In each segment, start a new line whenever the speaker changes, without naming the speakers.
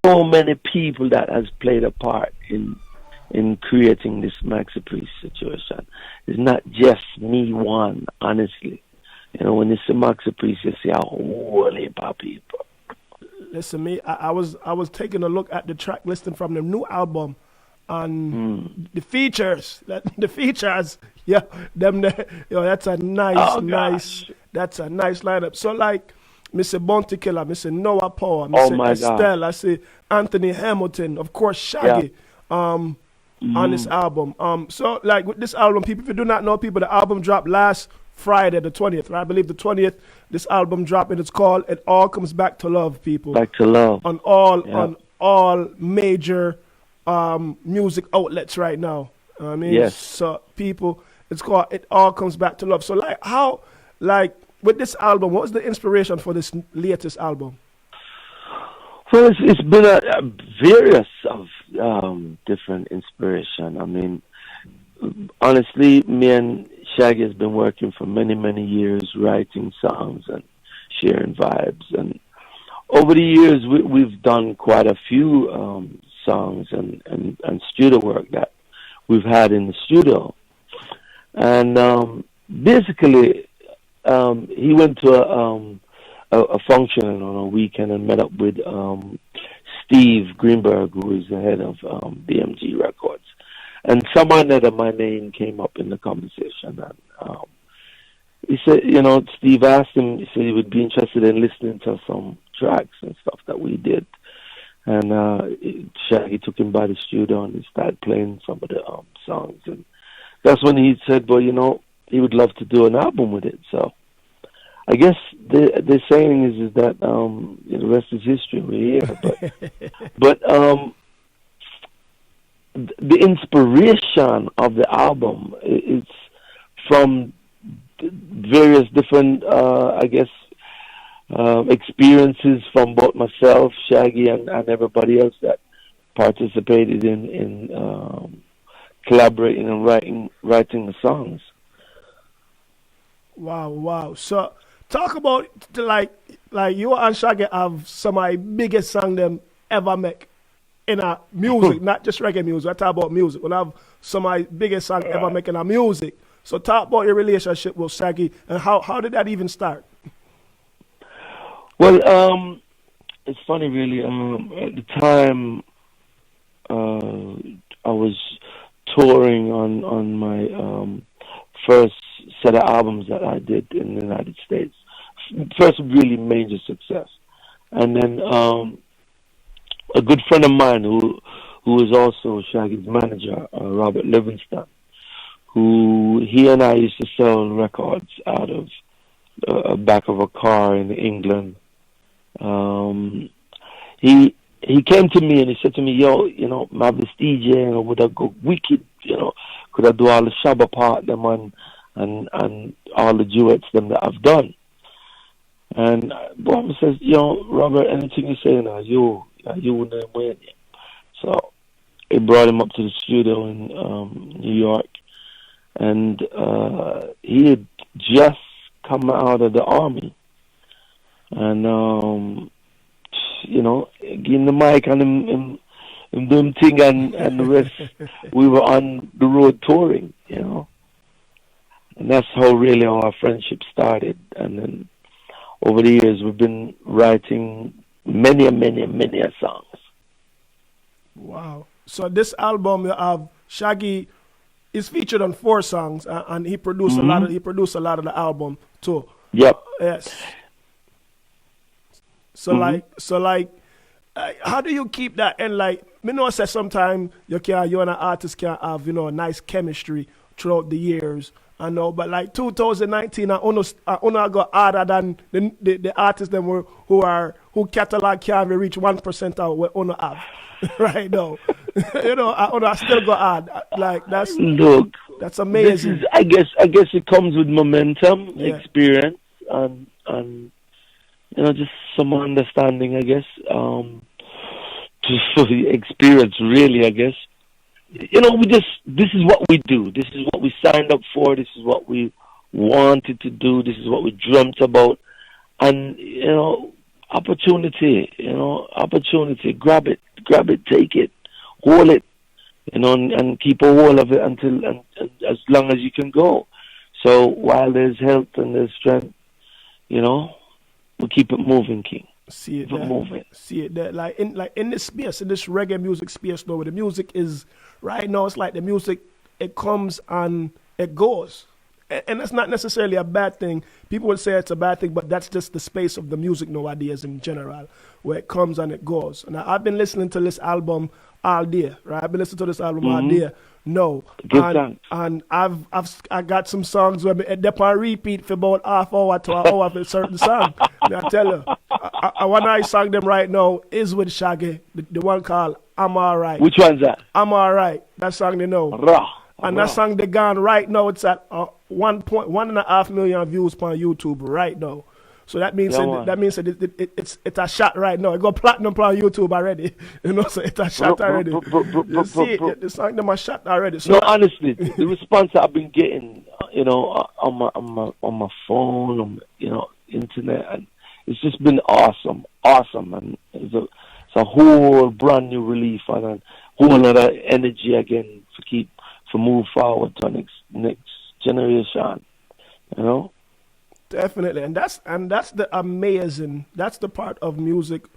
so many people that has played a part in creating this Maxi Priest situation. It's not just me one, honestly. You know, when you see Maxi Priest, you see a whole heap of people.
Listen, me, I was taking a look at the track listing from the new album, and the features, yeah, that's a that's a nice lineup. So like, Mr. Bounty Killer, Mr. Noah Power, Mr. Estelle, I see Anthony Hamilton, of course Shaggy, on this album. So like with this album, people, if you do not know, people, the album dropped last Friday, the 20th, right? I believe the 20th. This album dropped, and it's called "It All Comes Back to Love." People,
back to love
on all major music outlets right now. I mean,
yes.
So people, it's called "It All Comes Back to Love." So like, how, like with this album, what was the inspiration for this latest album?
Well, it's been a various of different inspiration. I mean, honestly, me and Shaggy has been working for many, many years, writing songs and sharing vibes. And over the years, we've done quite a few songs and studio work that we've had in the studio. And basically, he went to a function on a weekend and met up with Steve Greenberg, who is the head of BMG Records. And someone that my name came up in the conversation. And he said, you know, Steve asked him, he said he would be interested in listening to some tracks and stuff that we did. And Shaggy took him by the studio and he started playing some of the songs. And that's when he said, well, you know, he would love to do an album with it. So I guess the saying is that the rest is history. We're here. But the inspiration of the album is from various different, I guess, experiences from both myself, Shaggy, and everybody else that participated in collaborating and writing the songs.
Wow. So talk about like you and Shaggy have some of the biggest songs them ever make. In a music, not just reggae music. I talk about music. When I have some of my biggest songs ever making a music. So talk about your relationship with Shaggy and how did that even start?
Well, it's funny really. At the time, I was touring on my first set of albums that I did in the United States. First really major success, and then. A good friend of mine who is also Shaggy's manager, Robert Livingston, who he and I used to sell records out of the back of a car in England. He came to me and he said to me, yo, you know, I have this DJ and would I go wicked, you know, could I do all the Shabba part them and all the duets them that I've done. And Bob says, yo, Robert, anything you say now, you wouldn't win. So he brought him up to the studio in New York, and he had just come out of the army, and you know, getting the mic and him doing thing, and the rest. We were on the road touring, you know, and that's how really our friendship started. And then over the years, we've been writing many songs.
Wow. So this album you have Shaggy is featured on 4 songs and he produced a lot of the album too.
Yep.
Yes. So like how do you keep that? And like me know say sometimes you and an artist can have, you know, a nice chemistry throughout the years. I know, but like 2019, I got harder than the artists them who catalog can't reach 1% of what Uno have right now. You know, I still got hard. Like that's amazing.
This is, I guess it comes with momentum, experience, and you know, just some understanding. I guess just for the experience, really. I guess. You know, this is what we do. This is what we signed up for. This is what we wanted to do. This is what we dreamt about. And, you know, opportunity, opportunity. Grab it, take it, hold it, and keep a hold of it until and as long as you can go. So while there's health and there's strength, we keep it moving, King.
See it
keep
there.
it moving.
See it there. Like in this space, in this reggae music space, though, where the music is right now, it's like the music, it comes and it goes. And that's not necessarily a bad thing. People would say it's a bad thing, but that's just the space of the music nowadays in general, where it comes and it goes. And I've been listening to this album all day, right? I've been listening to this album all day. No, and I got some songs where they're on repeat for about half hour to an hour for a certain song. And I tell you, one I song them right now is with Shaggy, the one called "I'm Alright."
Which one's that?
"I'm Alright." That song they know. And that song they gone right now. It's at 1.5 million views on YouTube right now. So that means it's a shot right now. It got platinum on YouTube already. So it's a shot already. You see it, the song them a shot already. So
no, honestly, the response I've been getting, on my phone, internet, and it's just been awesome, and it's a whole brand new relief and a whole other energy again to move forward to next generation,
Definitely, and that's that's the part of music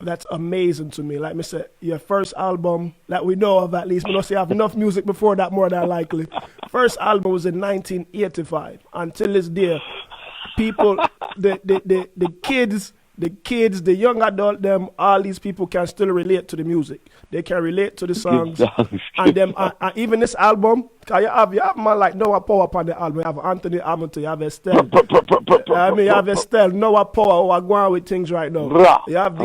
that's amazing to me. Like I said, your first album that we know of, at least we don't say I have enough music before that, more than likely. First album was in 1985. Until this day, people, the kids, the young adult, them, all these people can still relate to the music. They can relate to the songs, and them, even this album. Cause you have man like Noah Power upon the album. You have Anthony Hamilton, you have Estelle. You have Estelle, Noah Power, who are going with things right now. You have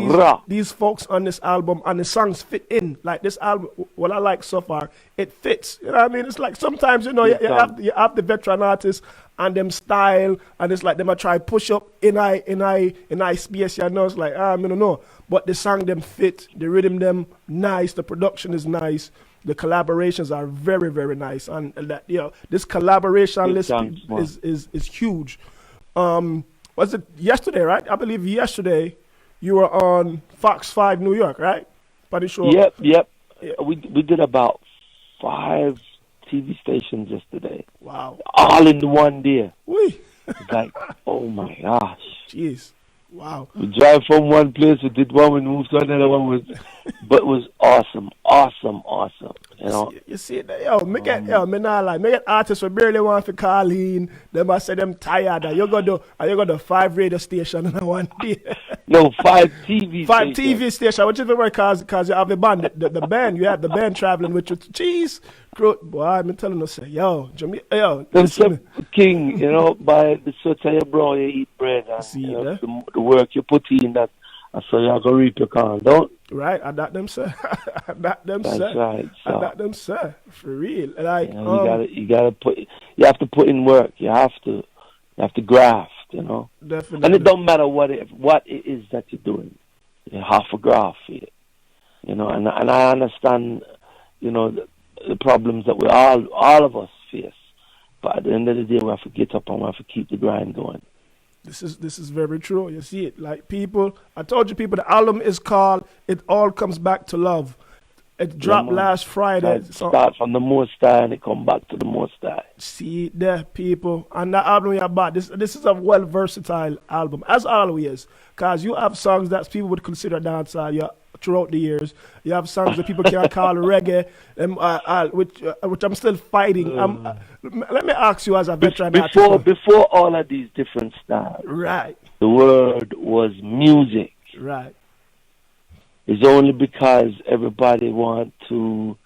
these folks on this album, and the songs fit in. Like this album, what I like so far, it fits. You know what I mean? It's like sometimes you have the veteran artists and them style, and it's like them a try push up in I space. It's like I don't know, but the song them fit, the rhythm them nice, the production is nice. The collaborations are very, very nice, and that this collaboration list is huge. Was it yesterday, right? I believe yesterday you were on Fox 5 New York, right? Pretty sure.
Yep. Yeah. We did about 5 TV stations yesterday.
Wow!
All in one day.
Wee.
It's like, oh my gosh.
Jeez. Wow.
We drive from one place, we did one, we moved to another one, but it was awesome.
You see that, me not like, me get artists who barely want to call in, them I say them tired, and you go to 5 radio stations in one day.
No, 5 TV
5 TV stations, which is very cause you have the band, the band, you have the band traveling with you. Jeez. Boy, I've been telling us,
King, by the sweat of your brow you eat bread, and the work you put in, that so you're gonna reap your corn, don't?
Right, I got them, sir.
That's right. So,
I got them, sir. For real. Like,
you have to put in work. You have to graft,
Definitely.
And it don't matter what it is that you're doing. You have to graft it, and I understand, the problems that we all of us face. But at the end of the day, we have to get up and we have to keep the grind going.
This is very true. You see it. Like people, I told you people, the album is called It All Comes Back to Love. It dropped last Friday.
It starts from the Most High and it come back to the Most High.
See it there, people. And that album you bought, this is a well versatile album, as always. Because you have songs that people would consider dancehall throughout the years. You have songs that people can call reggae, which I'm still fighting. Let me ask you as a veteran artist.
Before all of these different styles,
right?
The word was music.
Right.
It's only because everybody want to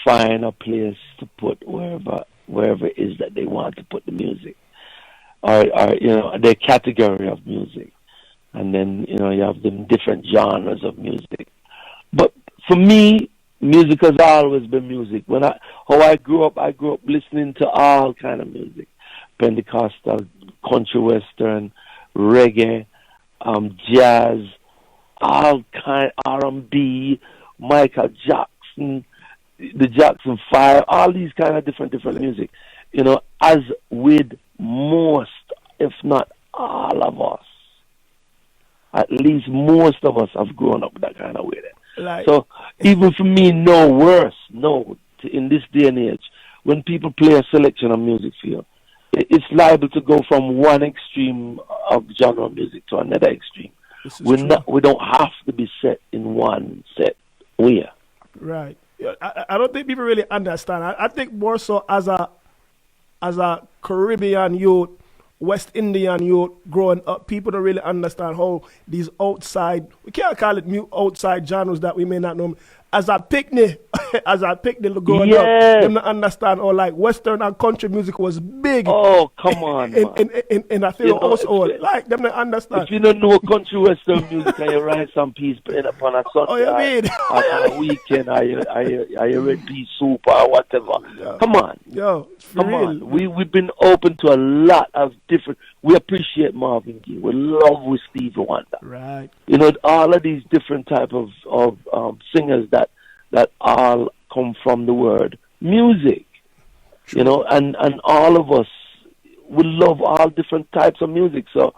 find a place to put wherever it is that they want to put the music, or their category of music. And then, you have them different genres of music. But for me, music has always been music. How I grew up listening to all kind of music. Pentecostal, country western, reggae, jazz, all kind, R&B, Michael Jackson, the Jackson 5, all these kind of different music. As with most, if not all of us, At least most of us have grown up that kind of way.
Like,
so even for me, no worse. No, in this day and age, when people play a selection of music for you, it's liable to go from one extreme of genre music to another extreme. We don't have to be set in one set way.
Right. I don't think people really understand. I think more so as a Caribbean youth, West Indian youth growing up, people don't really understand how these outside, we can't call it outside genres that we may not know. As a picnic growing up, them not understand how like Western and country music was big.
Oh, come on,
in I feel also like them not understand.
If you don't know country Western music and you write some piece playing upon a Sunday, on a weekend, are you red pea soup or whatever?
Yeah.
Come on, come on. We've been open to a lot of different. We appreciate Marvin Gaye. We love with Stevie Wonder.
Right.
You know, all of these different type of singers that all come from the word music. True. You know, and all of us we love all different types of music. So,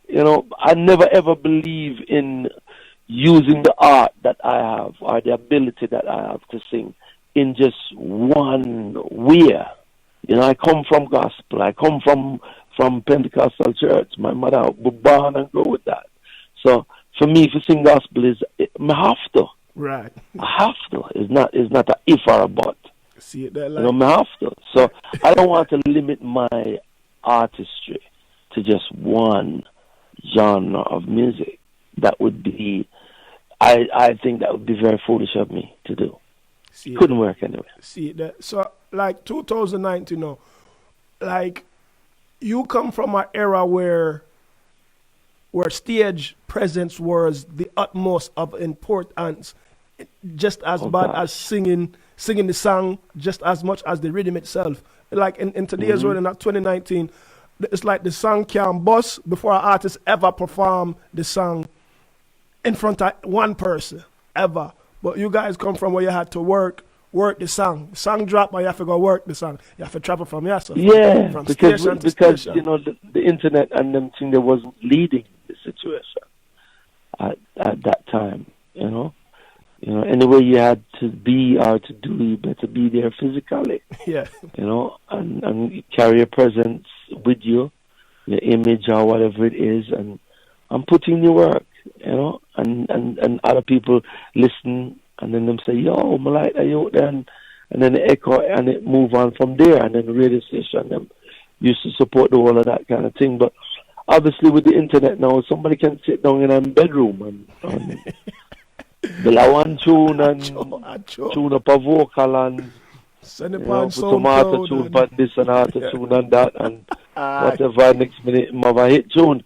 you know, I never ever believe in using the art that I have or the ability that I have to sing in just one way. You know, I come from gospel. I come from Pentecostal church. My mother was born and grow with that. So for me, to sing gospel I have to.
Right.
I have to. It's not a if or a but.
See it that like.
You know, I have to. So I don't want to limit my artistry to just one genre of music. That would be, I think that would be very foolish of me to do. Couldn't work anyway.
See that. So like 2019, you know, like you come from an era where stage presence was the utmost of importance, just as bad as singing the song, just as much as the rhythm itself. Like in today's world, in 2019, it's like the song can bust before an artist ever perform the song in front of one person, ever. But you guys come from where you had to work the song. The song drop, but you have to go work the song. You have to travel from yourself.
Yeah,
from
because
station.
You know the internet and them thing that wasn't leading the situation at that time. You know, anyway you had to be or to do, you better be there physically.
Yeah.
You know, and carry a presence with you, your image or whatever it is, and put in your work. You know, and other people listen, and then them say, "Yo, I like that you," and then it echo and it move on from there, and then the radio station them used to support the whole of that kind of thing. But obviously, with the internet now, somebody can sit down in a bedroom and build one tune and tune up a vocal and
send it
put some auto tune, but this and auto tune and that and whatever. Next minute, have a hit tune.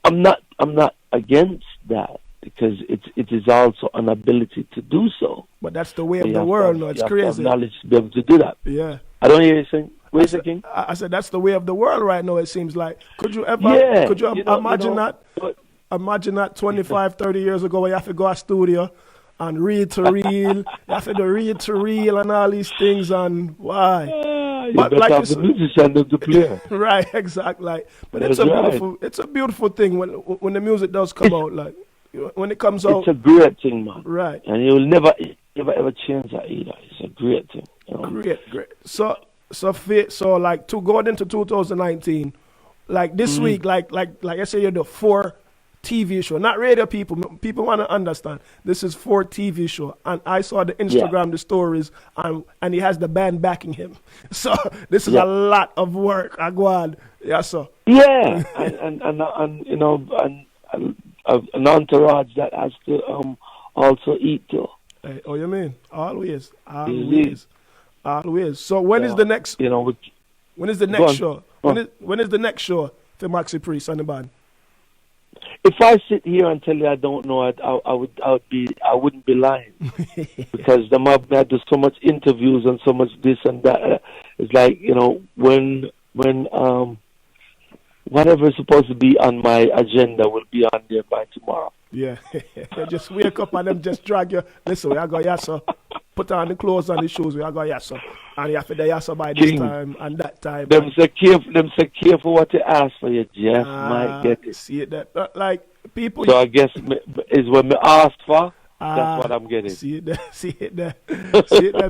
I'm not against that, because it is also an ability to do so.
But that's the way of the world. No, it's crazy.
You have to have knowledge to be able to do that.
Yeah.
I don't hear you saying. Where's the king?
I said that's the way of the world right now. It seems like. Could you imagine that? Imagine that 25, 30 years ago, where you have to go to studio and read to reel. You have to do read to reel and all these things, and why?
You better like have the musician to play.
Right, exactly. But it's a beautiful thing when the music does come out. Like when it comes out,
it's a great thing, man.
Right,
and you'll never ever change that either. It's a great thing. You know?
Great. So like to go into 2019, like this week, like I say, you're the 4 TV show, not radio people. People want to understand. This is 4 TV show, and I saw the Instagram, the stories, and he has the band backing him. So this is a lot of work. I go on, so. Yeah,
and you know, and an entourage that has to also eat too.
Hey, oh, you mean always. So when is the next?
You know,
when is the next show? When is the next show for Maxi Priest and the band?
If I sit here and tell you I don't know, I wouldn't be lying, because the mob had do so much interviews and so much this and that. It's like, you know, when whatever is supposed to be on my agenda will be on there by tomorrow.
Yeah, just wake up and them just drag you. Listen, I go, yeah, sir. put on the clothes and the shoes. We are going yasso, and you have to do yasso by this time and that time.
Them say careful what you ask for. You just might get it.
See that like people.
So I guess is when me ask for. That's what I'm getting.
See it there. See it there.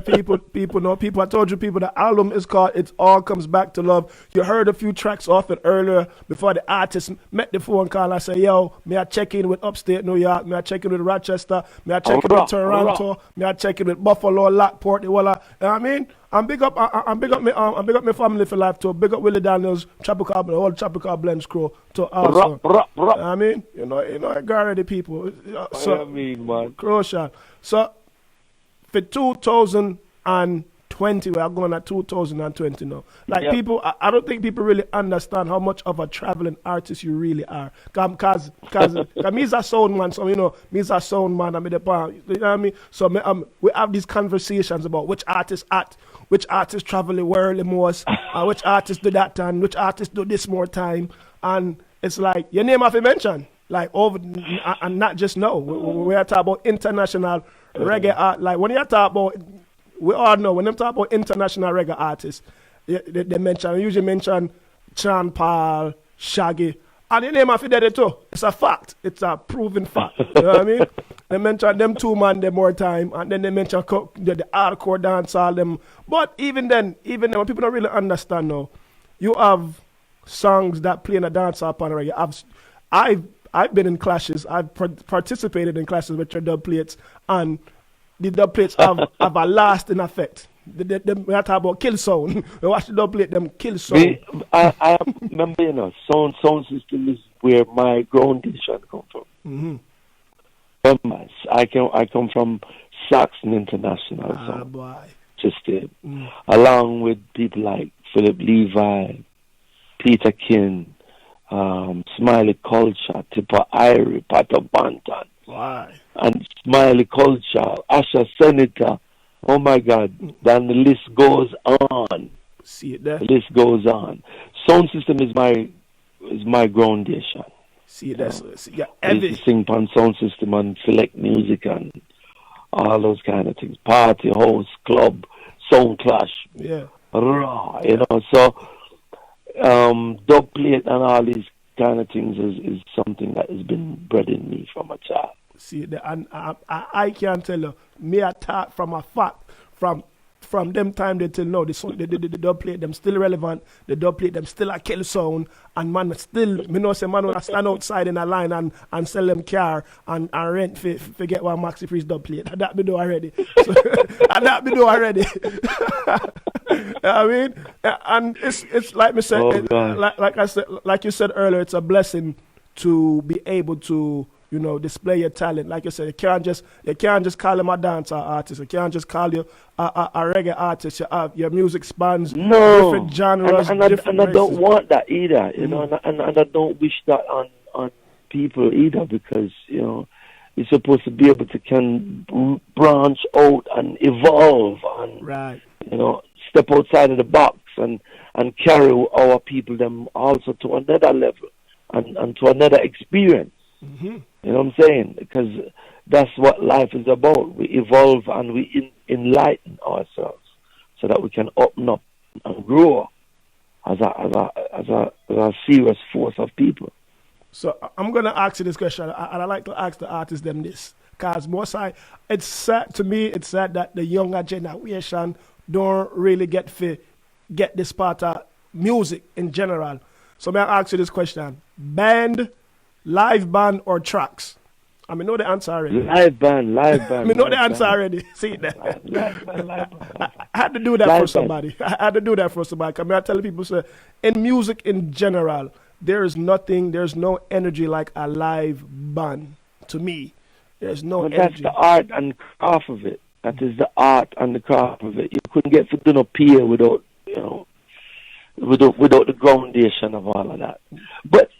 People know. People, I told you, people, the album is called It All Comes Back to Love. You heard a few tracks off it earlier before the artist met the phone call. I said, yo, may I check in with upstate New York? May I check in with Rochester? May I check in with Toronto? May I check in with Buffalo, Lockport, Walla? You know what I mean? I'm big up my family for life too. Big up Willie Daniels, Tropical, the whole Tropical Blends crew to also. I mean, you know, I got already people. So,
I mean, man.
Crucial. So for 2020, we are going at 2020 now. Like people, I don't think people really understand how much of a traveling artist you really are. Cause me's a sound man, so you know, me's a sound man. You know what I mean? So we have these conversations about which artists travel the world the most, which artists do that and which artists do this more time, and it's like your name have to mention. Like over and not just now. We are talking about international reggae art. Like when you talk about, we all know when they talk about international reggae artists, they usually mention Sean Paul, Shaggy, and the name of it too. It's a fact. It's a proven fact. You know what I mean? They mention them two man them more time, and then they mention the hardcore dance all them. But even then, when people don't really understand now, you have songs that play in a dance hall on reggae. I've been in clashes. I've participated in clashes with your dub plates, and the dub plates have a lasting effect. We talk about kill sound. We watch the dub plate, them kill sound.
I remember, you know, sound system is where my groundation come from.
Mm-hmm.
I come from Saxon International, system, along with people like Philip Levi, Peter King. Smiley Culture, Tipper Irie, Pato Banton, and Smiley Culture, Asha Senator. Oh my God! Then the list goes on.
See it there.
The list goes on. Sound system is my groundation.
See it there.
I used to sing on sound system and select music and all those kind of things. Party, house, club, sound clash.
Yeah.
Raw, you know. So. Dub plate and all these kind of things is something that has been bred in me from a child.
See, and I can tell you, me I taught from a fact from them time they till now, the dub plate them still relevant, the dub plate them still a kill sound, and man still, me know say man when I stand outside in a line and sell them car and rent for get one Maxi Freeze dub plate. That me do already. I mean, and it's like me said, like I said, like you said earlier, it's a blessing to be able to, you know, display your talent. Like you said, you can't just call him a dancer artist. You can't just call you a reggae artist. Your music spans different genres.
And I don't want that either, you know, and I don't wish that on people either, because, you know, you're supposed to be able to can branch out and evolve and, you know, step outside of the box and carry our people them also to another level and to another experience.
Mm-hmm.
You know what I'm saying? Because that's what life is about. We evolve and we enlighten ourselves so that we can open up and grow as a serious force of people.
So I'm gonna ask you this question, and I like to ask the artists them this, because it's sad to me. It's sad that the younger generation don't really get this part of music in general. So may I ask you this question: band, live band, or tracks? I mean, know the answer already.
Live band. I mean,
know the answer already. See that?
Live band.
I had to do that for somebody. I had to do that for somebody. I mean, I tell people, say, in music in general, there's no energy like a live band. To me, there's no energy.
That's the art and craft of it. That is the art and the craft of it. You couldn't get to do no peer without, you know, without the groundation of all of that. But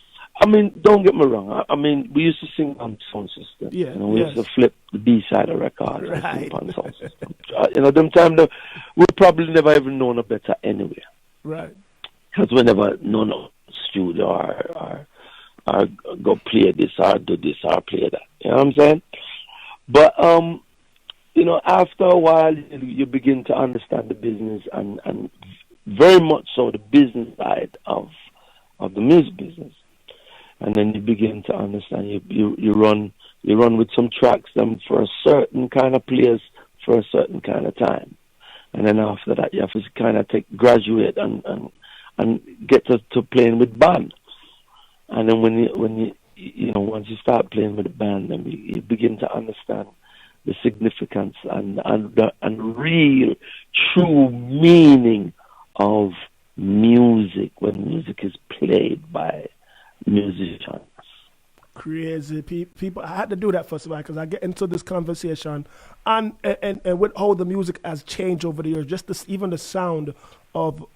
I mean, don't get me wrong. I mean, we used to sing on sound system.
Yeah,
you know, we used to flip the B-side of records
right.
and sing on sound system. You know, them time we probably never even known no better anywhere.
Right.
Because we never know no studio or go play this or do this or play that. You know what I'm saying? But after a while, you begin to understand the business and very much so the business side of the music business. And then you begin to understand. You run with some tracks them for a certain kind of place for a certain kind of time, and then after that you have to kind of graduate and get to playing with band. And then when you once you start playing with the band, then you begin to understand the significance and real true meaning of music when music is played by musicians.
Crazy people. I had to do that first of all because I get into this conversation and with how the music has changed over the years. Just even the sound of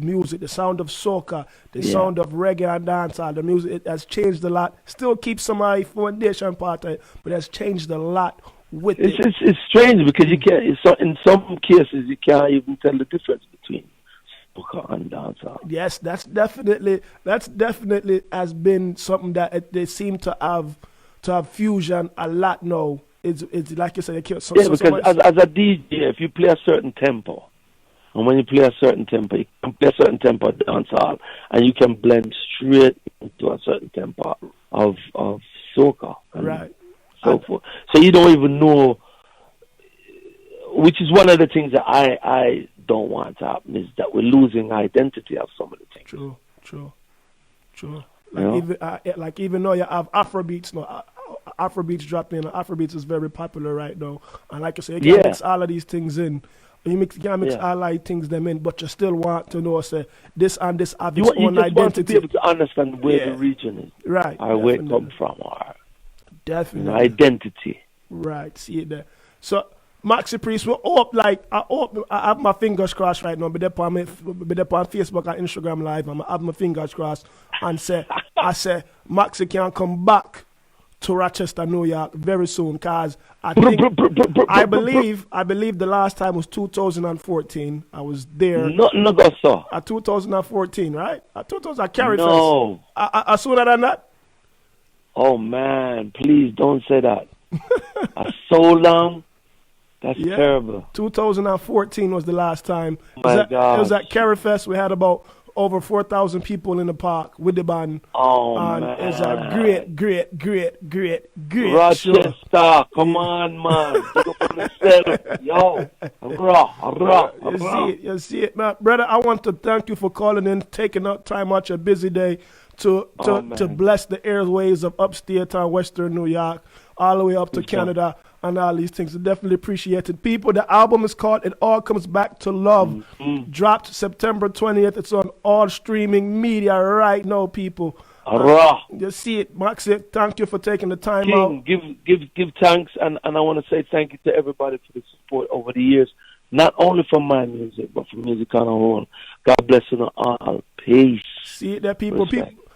music, the sound of soca, the sound of reggae and dancehall, the music, it has changed a lot. Still keeps some of the foundation part of it, but it has changed a lot with it.
It's strange because you can't. In some cases, you can't even tell the difference between soca and dancehall.
Yes, that's definitely has been something that they seem to have fusion a lot now. It's like you said, because as
a DJ, if you play a certain tempo. And when you play a certain tempo, you can play a certain tempo of dancehall, and you can blend straight into a certain tempo of soca,
right?
So forth. So you don't even know, which is one of the things that I don't want to happen, is that we're losing identity of some of the things.
True. Even though you have Afrobeats now, Afrobeats dropped in. Afrobeats is very popular right now, and like I say, you can mix all of these things in. You can't mix all these things them in, but you still want to know, say, this and this have its own identity. You want to be able to understand where the region is,
right? Or where it comes from, or
definitely
identity.
Right, see it there. So, Maxi Priest, I have my fingers crossed right now. Be there on Facebook and Instagram Live. I have my fingers crossed and I say, Maxi can come back to Rochester, New York very soon, because I believe the last time was 2014. I was there.
Nothing ago, so.
At 2014, right? At 2000, I carried
no.
First. Sooner than that?
Oh, man, please don't say that. So long. That's terrible. 2014
was the last time.
God.
It was at Kerry Fest. We had about over 4,000 people in the park with the band.
Oh,
and
man.
It's a great
Rochester,
show.
Come on, man. Yo,
You see it, man. Brother, I want to thank you for calling in, taking up time out your busy day to bless the airways of upstate and western New York, all the way up to Canada. And all these things are definitely appreciated. People, the album is called It All Comes Back to Love.
Mm-hmm.
Dropped September 20th. It's on all streaming media right now, people. You see it. Maxi, thank you for taking the time out.
Give thanks, and I want to say thank you to everybody for the support over the years, not only for my music, but for music on our own. God bless you all. Peace.
See it there, people.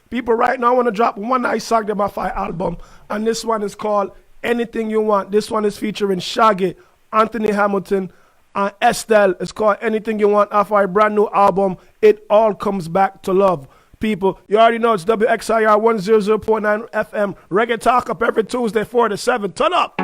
People right now want to drop one nice song on my album, and this one is called Anything You Want. This one is featuring Shaggy, Anthony Hamilton, and Estelle. It's called Anything You Want off our brand new album, It All Comes Back to Love. People, you already know it's WXIR 100.9 FM. Reggae Talk up every Tuesday 4 to 7. Turn up.